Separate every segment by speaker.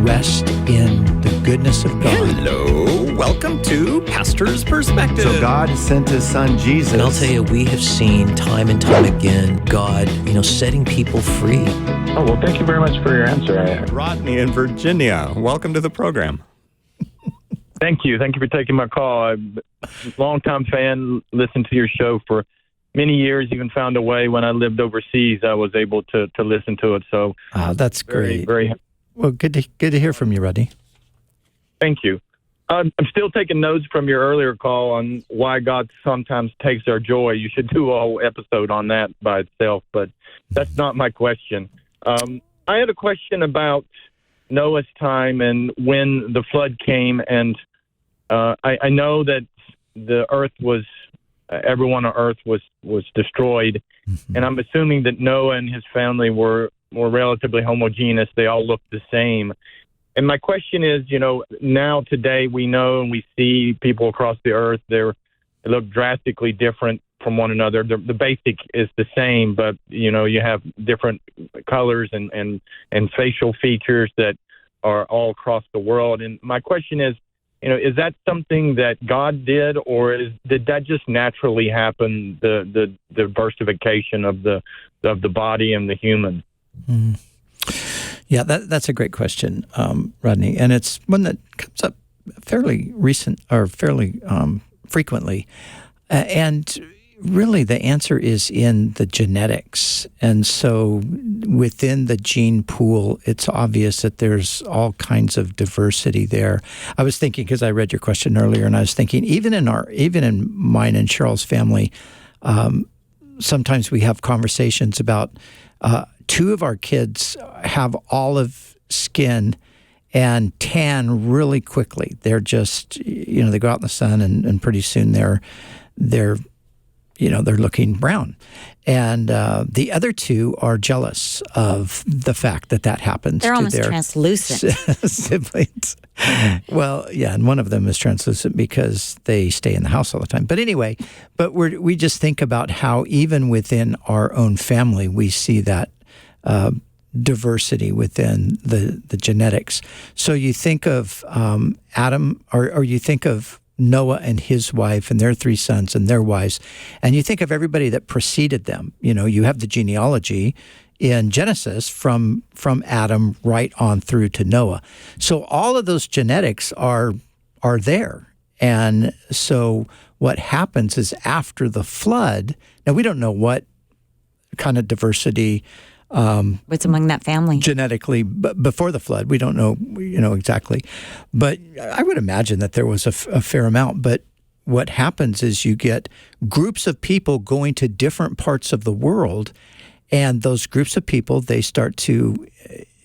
Speaker 1: rest in the goodness of God.
Speaker 2: Hello, welcome to Pastor's Perspective.
Speaker 3: So God sent his son Jesus.
Speaker 1: And I'll tell you, we have seen time and time again God, setting people free.
Speaker 4: Oh, well, thank you very much for your answer.
Speaker 2: Rodney in Virginia, welcome to the program.
Speaker 4: Thank you. Thank you for taking my call. I'm a longtime fan, listened to your show for many years, even found a way when I lived overseas, I was able to listen to it. So
Speaker 1: that's great.
Speaker 4: Very.
Speaker 1: Well, good to hear from you, Rodney.
Speaker 4: Thank you. I'm still taking notes from your earlier call on why God sometimes takes our joy. You should do a whole episode on that by itself, but that's not my question. I had a question about Noah's time and when the flood came, and I know that the earth was, everyone on earth was destroyed, and I'm assuming that Noah and his family were relatively homogeneous. They all looked the same. And my question is, now today we know and we see people across the earth, they look drastically different from one another. The basic is the same, but, you have different colors and facial features that are all across the world. And my question is, is that something that God did, or did that just naturally happen, the diversification of the body and the human?
Speaker 1: Mm. Yeah, that's a great question, Rodney, and it's one that comes up fairly frequently, and really the answer is in the genetics. And so within the gene pool, it's obvious that there's all kinds of diversity there. I was thinking, because I read your question earlier, and I was thinking even in mine and Cheryl's family, sometimes we have conversations about two of our kids have olive skin and tan really quickly. They're just, they go out in the sun and pretty soon they're looking brown. And the other two are jealous of the fact that happens
Speaker 5: They're
Speaker 1: to
Speaker 5: almost
Speaker 1: their
Speaker 5: translucent.
Speaker 1: siblings. Well, yeah, and one of them is translucent because they stay in the house all the time. But anyway, we just think about how even within our own family, we see that diversity within the genetics. So you think of Adam, or you think of Noah and his wife and their three sons and their wives, and you think of everybody that preceded them. You have the genealogy in Genesis from Adam right on through to Noah. So all of those genetics are there. And so what happens is after the flood, now we don't know what kind of diversity
Speaker 5: what's among that family
Speaker 1: genetically before the flood. We don't know, exactly. But I would imagine that there was a fair amount. But what happens is you get groups of people going to different parts of the world, and those groups of people, they start to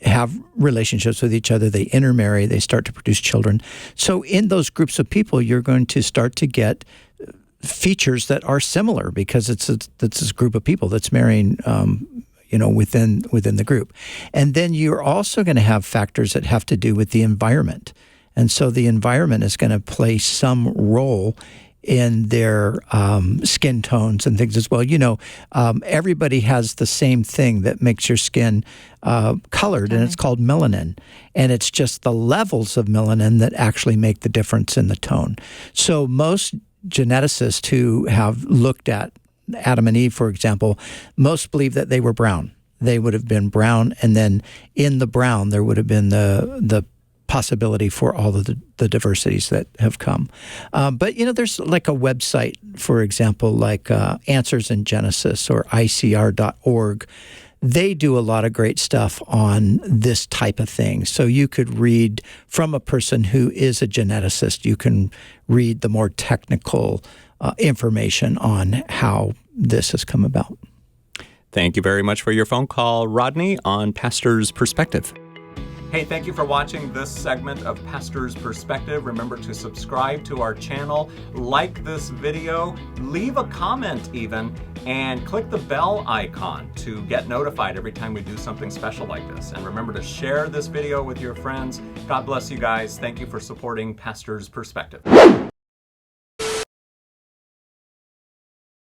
Speaker 1: have relationships with each other. They intermarry. They start to produce children. So in those groups of people, you're going to start to get features that are similar because it's this group of people that's marrying within the group. And then you're also going to have factors that have to do with the environment. And so the environment is going to play some role in their skin tones and things as well. Everybody has the same thing that makes your skin colored, and it's called melanin. And it's just the levels of melanin that actually make the difference in the tone. So most geneticists who have looked at Adam and Eve, for example, most believe that they were brown. They would have been brown, and then in the brown there would have been the possibility for all of the diversities that have come. But there's like a website, for example, like Answers in Genesis or ICR.org. They do a lot of great stuff on this type of thing. So you could read from a person who is a geneticist. You can read the more technical information on how this has come about.
Speaker 2: Thank you very much for your phone call, Rodney, on Pastor's Perspective. Hey, thank you for watching this segment of Pastor's Perspective. Remember to subscribe to our channel, like this video, leave a comment even, and click the bell icon to get notified every time we do something special like this. And remember to share this video with your friends. God bless you guys. Thank you for supporting Pastor's Perspective.